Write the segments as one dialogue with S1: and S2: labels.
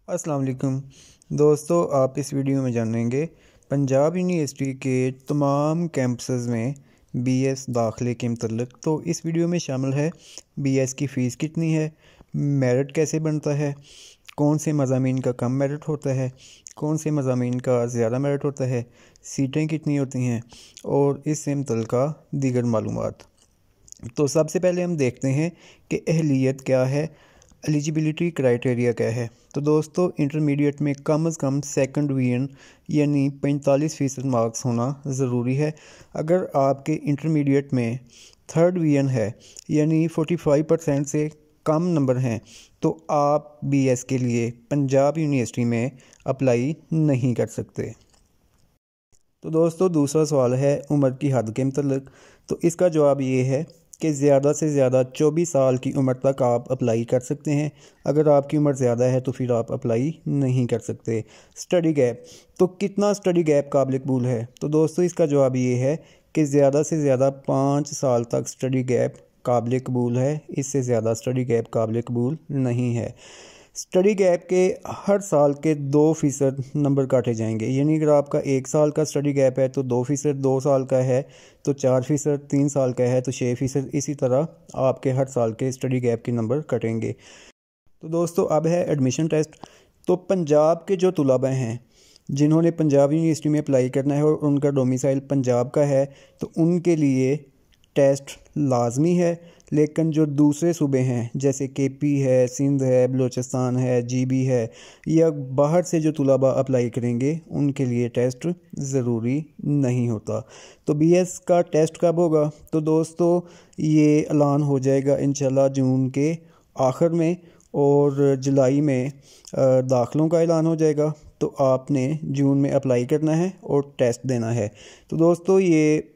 S1: अस्सलाम वालेकुम दोस्तों, आप इस वीडियो में जानेंगे पंजाब यूनिवर्सिटी के तमाम कैंपसेस में बीएस दाखिले के मतलब। तो इस वीडियो में शामिल है बीएस की फ़ीस कितनी है, मेरिट कैसे बनता है, कौन से मज़ामीन का कम मेरिट होता है, कौन से मज़ामीन का ज़्यादा मेरिट होता है, सीटें कितनी होती हैं और इससे मुतल्लिका दीगर मालूमात। तो सबसे पहले हम देखते हैं कि अहलियत क्या है, एलिजिबिलिटी क्राइटेरिया क्या है। तो दोस्तों, इंटरमीडिएट में कम से कम सेकंड डिवीज़न यानी 45% मार्क्स होना ज़रूरी है। अगर आपके इंटरमीडिएट में थर्ड डिवीज़न है यानी 45% से कम नंबर हैं तो आप बीएस के लिए पंजाब यूनिवर्सिटी में अप्लाई नहीं कर सकते। तो दोस्तों, दूसरा सवाल है उम्र की हद के मतलब। तो इसका जवाब ये है कि ज़्यादा से ज़्यादा 24 साल की उम्र तक आप अप्लाई कर सकते हैं। अगर आपकी उम्र ज़्यादा है तो फिर आप अप्लाई नहीं कर सकते। स्टडी गैप, तो कितना स्टडी गैप काबिल कबूल है? तो दोस्तों, इसका जवाब ये है कि ज़्यादा से ज़्यादा 5 साल तक स्टडी गैप काबिल कबूल है, इससे ज़्यादा स्टडी गैप काबिल कबूल नहीं है। स्टडी गैप के हर साल के 2% नंबर काटे जाएंगे, यानी अगर आपका 1 साल का स्टडी गैप है तो 2%, 2 साल का है तो 4%, 3 साल का है तो 6%, इसी तरह आपके हर साल के स्टडी गैप के नंबर कटेंगे। तो दोस्तों, अब है एडमिशन टेस्ट। तो पंजाब के जो तुलबा हैं जिन्होंने पंजाब यूनिवर्सिटी में अप्लाई करना है और उनका डोमिसाइल पंजाब का है तो उनके लिए टेस्ट लाजमी है। लेकिन जो दूसरे सूबे हैं जैसे केपी है, सिंध है, बलूचिस्तान है, जीबी है या बाहर से जो तुलबा अप्लाई करेंगे उनके लिए टेस्ट ज़रूरी नहीं होता। तो बीएस का टेस्ट कब होगा? तो दोस्तों, ये ऐलान हो जाएगा इंशाल्लाह जून के आखिर में और जुलाई में दाखिलों का ऐलान हो जाएगा। तो आपने जून में अप्लाई करना है और टेस्ट देना है। तो दोस्तों, ये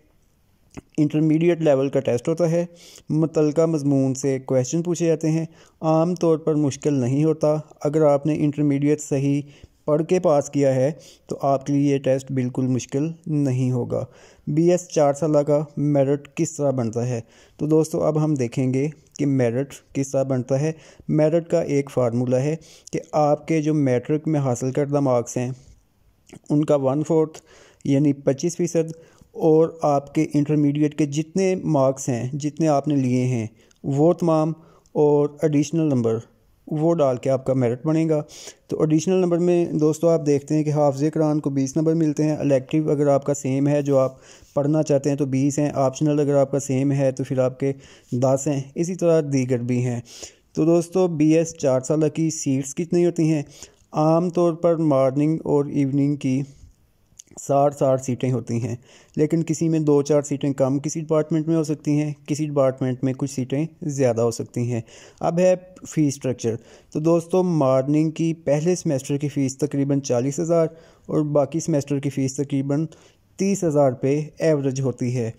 S1: इंटरमीडिएट लेवल का टेस्ट होता है। मुतल्लिका मज़मून से क्वेश्चन पूछे जाते हैं। आम तौर पर मुश्किल नहीं होता। अगर आपने इंटरमीडिएट सही पढ़ के पास किया है तो आपके लिए ये टेस्ट बिल्कुल मुश्किल नहीं होगा। बीएस 4 साल का मेरिट किस तरह बनता है? तो दोस्तों, अब हम देखेंगे कि मेरिट किस तरह बनता है। मेरिट का एक फार्मूला है कि आपके जो मैट्रिक में हासिल करदा मार्क्स हैं उनका 1/4 यानी 25% और आपके इंटरमीडिएट के जितने मार्क्स हैं, जितने आपने लिए हैं वो तमाम और एडिशनल नंबर वो डाल के आपका मेरिट बनेगा। तो एडिशनल नंबर में दोस्तों आप देखते हैं कि हाफ़िज़ कुरान को 20 नंबर मिलते हैं। इलेक्टिव अगर आपका सेम है, जो आप पढ़ना चाहते हैं, तो 20 हैं। ऑप्शनल अगर आपका सेम है तो फिर आपके 10 हैं। इसी तरह दीगर भी हैं। तो दोस्तों, बीएस 4 साल की सीट्स कितनी होती हैं? आम तौर पर मॉर्निंग और इवनिंग की 60 सीटें होती हैं, लेकिन किसी में 2-4 सीटें कम किसी डिपार्टमेंट में हो सकती हैं, किसी डिपार्टमेंट में कुछ सीटें ज़्यादा हो सकती हैं। अब है फ़ीस स्ट्रक्चर। तो दोस्तों, मॉर्निंग की पहले सेमेस्टर की फ़ीस तकरीबन 40,000 और बाकी सेमेस्टर की फ़ीस तकरीबन 30,000 रुपये एवरेज होती है।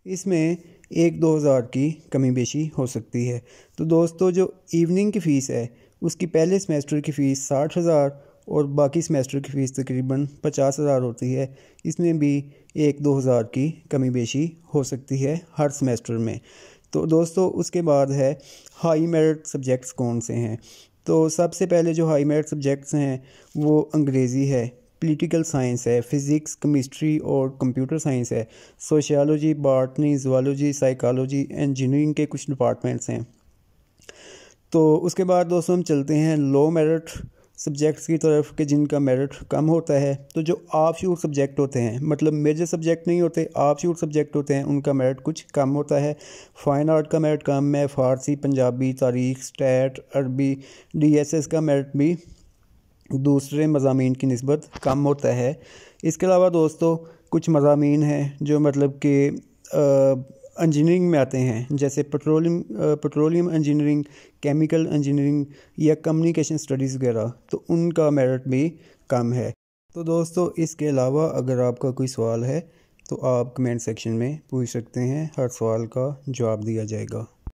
S1: इसमें 1-2 हज़ार की कमी बेशी हो सकती है। तो दोस्तों, जो इवनिंग की फ़ीस है उसकी पहले सेमेस्टर की फ़ीस 60,000 और बाकी सेमेस्टर की फ़ीस तकरीबन 50,000 होती है। इसमें भी 1-2 हज़ार की कमी बेशी हो सकती है हर सेमेस्टर में। तो दोस्तों, उसके बाद है हाई मेरिट सब्जेक्ट्स कौन से हैं। तो सबसे पहले जो हाई मेरिट सब्जेक्ट्स हैं वो अंग्रेज़ी है, पॉलिटिकल साइंस है, फ़िज़िक्स, केमिस्ट्री और कंप्यूटर साइंस है, sociology, botany, zoology, psychology, engineering के कुछ डिपार्टमेंट्स हैं। तो उसके बाद दोस्तों हम चलते हैं लो मेरिट सब्जेक्ट्स की तरफ कि जिनका मेरिट कम होता है। तो जो ऑफ शूट सब्जेक्ट होते हैं, मतलब मेजर सब्जेक्ट नहीं होते, ऑफ शूट सब्जेक्ट होते हैं, उनका मेरिट कुछ कम होता है। फ़ाइन आर्ट का मेरिट कम है। फ़ारसी, पंजाबी, तारीख़, स्टैट, अरबी, डीएसएस का मेरिट भी दूसरे मज़ामीन की निस्बत कम होता है। इसके अलावा दोस्तों कुछ मज़ामीन हैं जो मतलब कि इंजीनियरिंग में आते हैं, जैसे पेट्रोलियम इंजीनियरिंग, केमिकल इंजीनियरिंग या कम्युनिकेशन स्टडीज़ वगैरह, तो उनका मेरिट भी कम है। तो दोस्तों, इसके अलावा अगर आपका कोई सवाल है तो आप कमेंट सेक्शन में पूछ सकते हैं, हर सवाल का जवाब दिया जाएगा।